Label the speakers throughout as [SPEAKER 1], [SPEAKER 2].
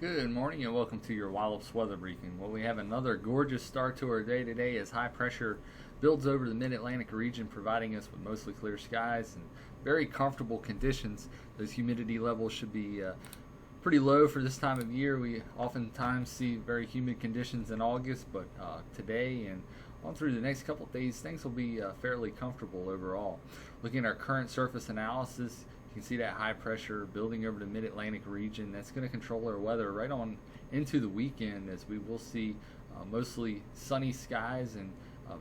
[SPEAKER 1] Good morning and welcome to your Wallops weather briefing. Well, we have another gorgeous start to our day today as high pressure builds over the mid-Atlantic region, providing us with mostly clear skies and very comfortable conditions. Those humidity levels should be pretty low for this time of year. We oftentimes see very humid conditions in August, but today and on through the next couple of days, things will be fairly comfortable overall. Looking at our current surface analysis, you can see that high pressure building over the mid-Atlantic region. That's going to control our weather right on into the weekend, as we will see mostly sunny skies and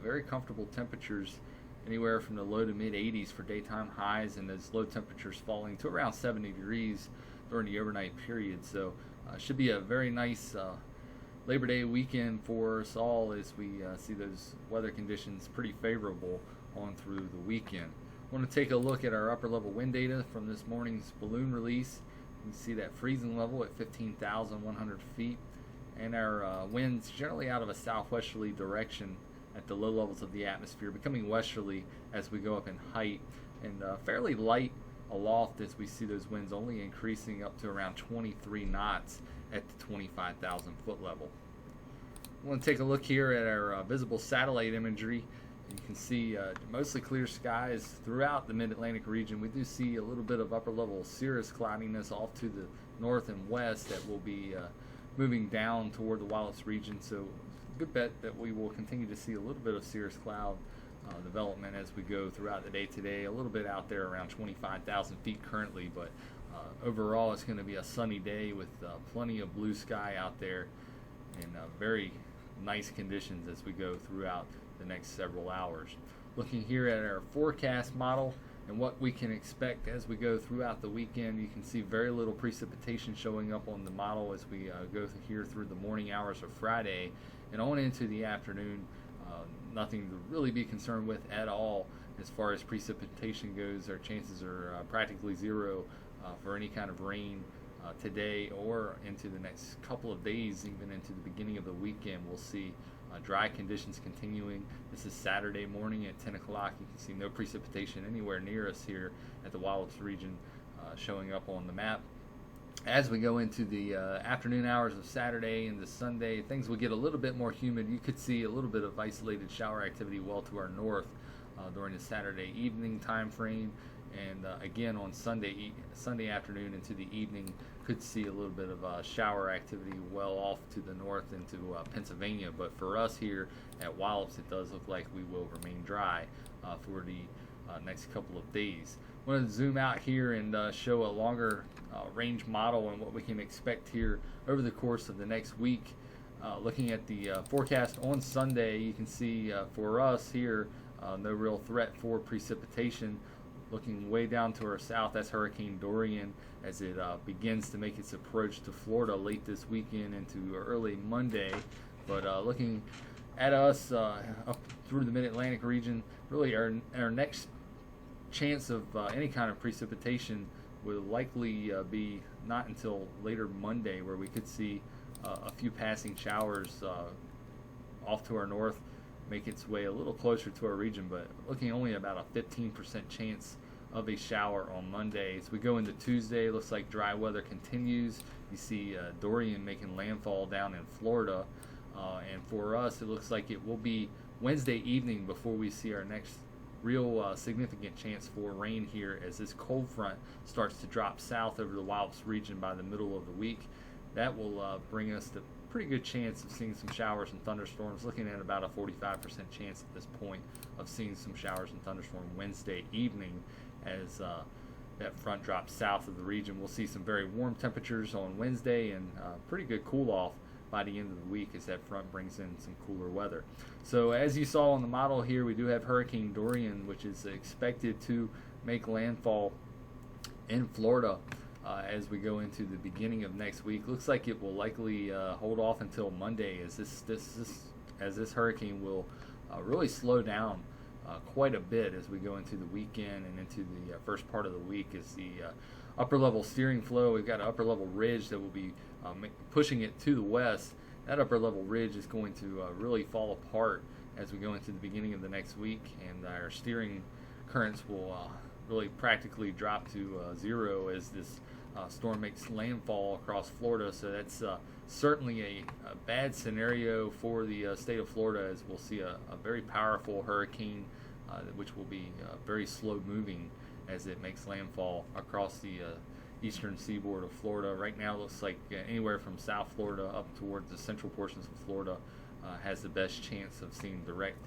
[SPEAKER 1] very comfortable temperatures, anywhere from the low to mid 80s for daytime highs, and those low temperatures falling to around 70 degrees during the overnight period. So should be a very nice Labor Day weekend for us all, as we see those weather conditions pretty favorable on through the weekend. I want to take a look at our upper level wind data from this morning's balloon release. You can see that freezing level at 15,100 feet, and our winds generally out of a southwesterly direction at the low levels of the atmosphere, becoming westerly as we go up in height, and fairly light aloft as we see those winds only increasing up to around 23 knots at the 25,000 foot level. I want to take a look here at our visible satellite imagery. You can see mostly clear skies throughout the mid-Atlantic region. We do see a little bit of upper level cirrus cloudiness off to the north and west that will be moving down toward the Wallops region. So good bet that we will continue to see a little bit of cirrus cloud development as we go throughout the day today. A little bit out there around 25,000 feet currently, but overall it's going to be a sunny day with plenty of blue sky out there, and very nice conditions as we go throughout the next several hours. Looking here at our forecast model and what we can expect as we go throughout the weekend, you can see very little precipitation showing up on the model as we go here through the morning hours of Friday and on into the afternoon. Nothing to really be concerned with at all as far as precipitation goes. Our chances are practically zero for any kind of rain today or into the next couple of days. Even into the beginning of the weekend, we'll see dry conditions continuing. This is Saturday morning at 10 o'clock. You can see no precipitation anywhere near us here at the Wallops region showing up on the map. As we go into the afternoon hours of Saturday into Sunday, things will get a little bit more humid. You could see a little bit of isolated shower activity well to our north during the Saturday evening time frame, and again on Sunday afternoon into the evening, could see a little bit of shower activity well off to the north into Pennsylvania. But for us here at Wallops, it does look like we will remain dry for the next couple of days. I want to zoom out here and show a longer range model and what we can expect here over the course of the next week. Looking at the forecast on Sunday, you can see for us here no real threat for precipitation. Looking way down to our south, that's Hurricane Dorian as it begins to make its approach to Florida late this weekend into early Monday. But looking at us up through the mid-Atlantic region, really our next chance of any kind of precipitation will likely be not until later Monday, where we could see a few passing showers off to our north make its way a little closer to our region, but looking only about a 15% chance of a shower on Monday. As we go into Tuesday, it looks like dry weather continues. You see Dorian making landfall down in Florida, and for us it looks like it will be Wednesday evening before we see our next real significant chance for rain here, as this cold front starts to drop south over the Wallops region by the middle of the week. That will bring us to pretty good chance of seeing some showers and thunderstorms, looking at about a 45% chance at this point of seeing some showers and thunderstorms Wednesday evening as that front drops south of the region. We'll see some very warm temperatures on Wednesday and pretty good cool off by the end of the week as that front brings in some cooler weather. So as you saw on the model here, we do have Hurricane Dorian, which is expected to make landfall in Florida as we go into the beginning of next week. Looks like it will likely hold off until Monday, as this hurricane will really slow down quite a bit as we go into the weekend and into the first part of the week. As the upper level steering flow, we've got an upper level ridge that will be pushing it to the west. That upper level ridge is going to really fall apart as we go into the beginning of the next week, and our steering currents will really practically drop to zero as this storm makes landfall across Florida. So that's certainly a bad scenario for the state of Florida, as we'll see a very powerful hurricane, which will be very slow moving as it makes landfall across the eastern seaboard of Florida. Right now it looks like anywhere from South Florida up towards the central portions of Florida has the best chance of seeing direct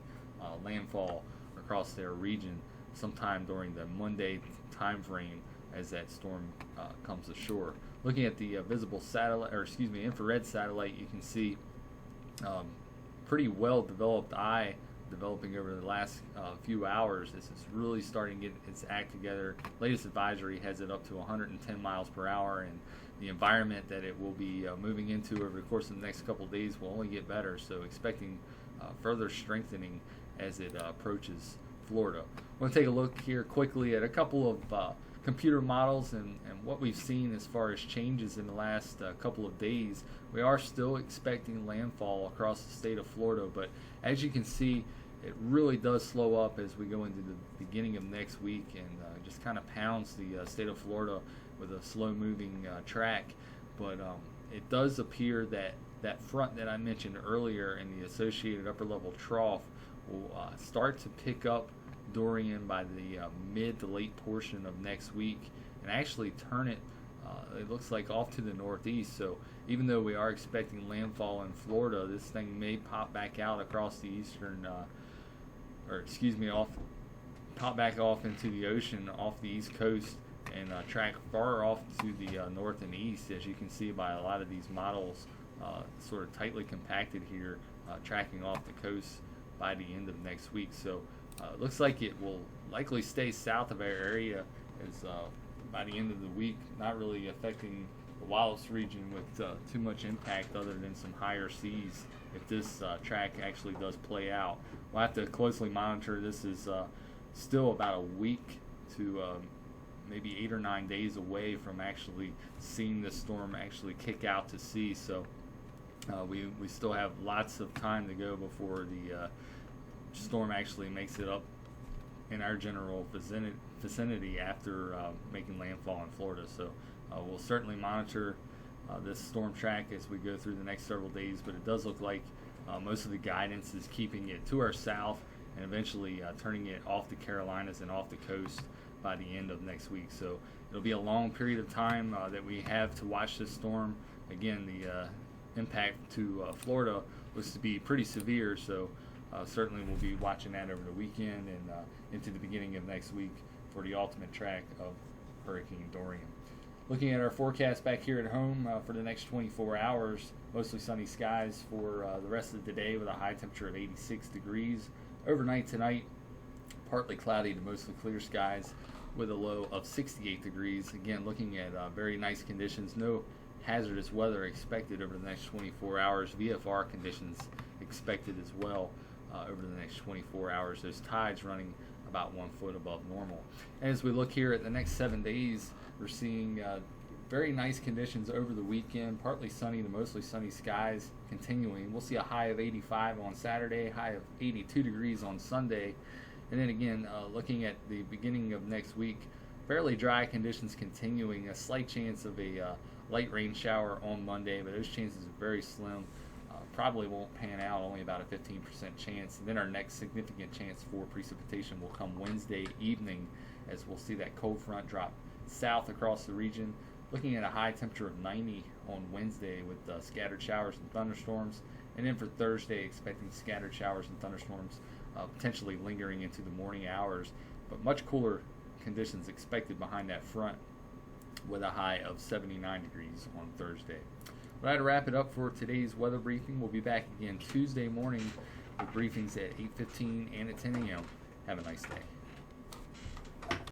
[SPEAKER 1] landfall across their region sometime during the Monday time frame as that storm comes ashore. Looking at the visible satellite, or excuse me, infrared satellite, you can see pretty well developed eye developing over the last few hours. This is really starting to get its act together. Latest advisory has it up to 110 miles per hour, and the environment that it will be moving into over the course of the next couple of days will only get better. So expecting further strengthening as it approaches Florida. I want to take a look here quickly at a couple of computer models and what we've seen as far as changes in the last couple of days. We are still expecting landfall across the state of Florida, but as you can see, it really does slow up as we go into the beginning of next week, and just kind of pounds the state of Florida with a slow-moving track. But it does appear that that front that I mentioned earlier in the associated upper-level trough will start to pick up Dorian by the mid to late portion of next week, and actually turn it, it looks like, off to the northeast. So even though we are expecting landfall in Florida, this thing may pop back out across the eastern, pop back off into the ocean off the east coast and track far off to the north and east, as you can see by a lot of these models sort of tightly compacted here, tracking off the coast by the end of next week. So it looks like it will likely stay south of our area as by the end of the week, not really affecting the Wallops region with too much impact other than some higher seas if this track actually does play out. We'll have to closely monitor. This is still about a week to maybe 8 or 9 days away from actually seeing this storm actually kick out to sea. So we still have lots of time to go before the storm actually makes it up in our general vicinity after making landfall in Florida. So we'll certainly monitor this storm track as we go through the next several days, but it does look like most of the guidance is keeping it to our south and eventually turning it off the Carolinas and off the coast by the end of next week. So it'll be a long period of time that we have to watch this storm. Again, the impact to Florida looks to be pretty severe, so certainly we'll be watching that over the weekend and into the beginning of next week for the ultimate track of Hurricane Dorian. Looking at our forecast back here at home for the next 24 hours, mostly sunny skies for the rest of the day with a high temperature of 86 degrees. Overnight tonight, partly cloudy to mostly clear skies with a low of 68 degrees. Again, looking at very nice conditions. No hazardous weather expected over the next 24 hours. VFR conditions expected as well over the next 24 hours. Those tides running about 1 foot above normal. As we look here at the next 7 days, we're seeing very nice conditions over the weekend, partly sunny to mostly sunny skies continuing. We'll see a high of 85 on Saturday, high of 82 degrees on Sunday. And then again, looking at the beginning of next week, fairly dry conditions continuing, a slight chance of a light rain shower on Monday, but those chances are very slim. Probably won't pan out, only about a 15% chance. And then our next significant chance for precipitation will come Wednesday evening, as we'll see that cold front drop south across the region. Looking at a high temperature of 90 on Wednesday with scattered showers and thunderstorms. And then for Thursday, expecting scattered showers and thunderstorms potentially lingering into the morning hours, but much cooler conditions expected behind that front with a high of 79 degrees on Thursday. Well, to wrap it up for today's weather briefing. We'll be back again Tuesday morning with briefings at 8:15 and at 10 a.m. Have a nice day.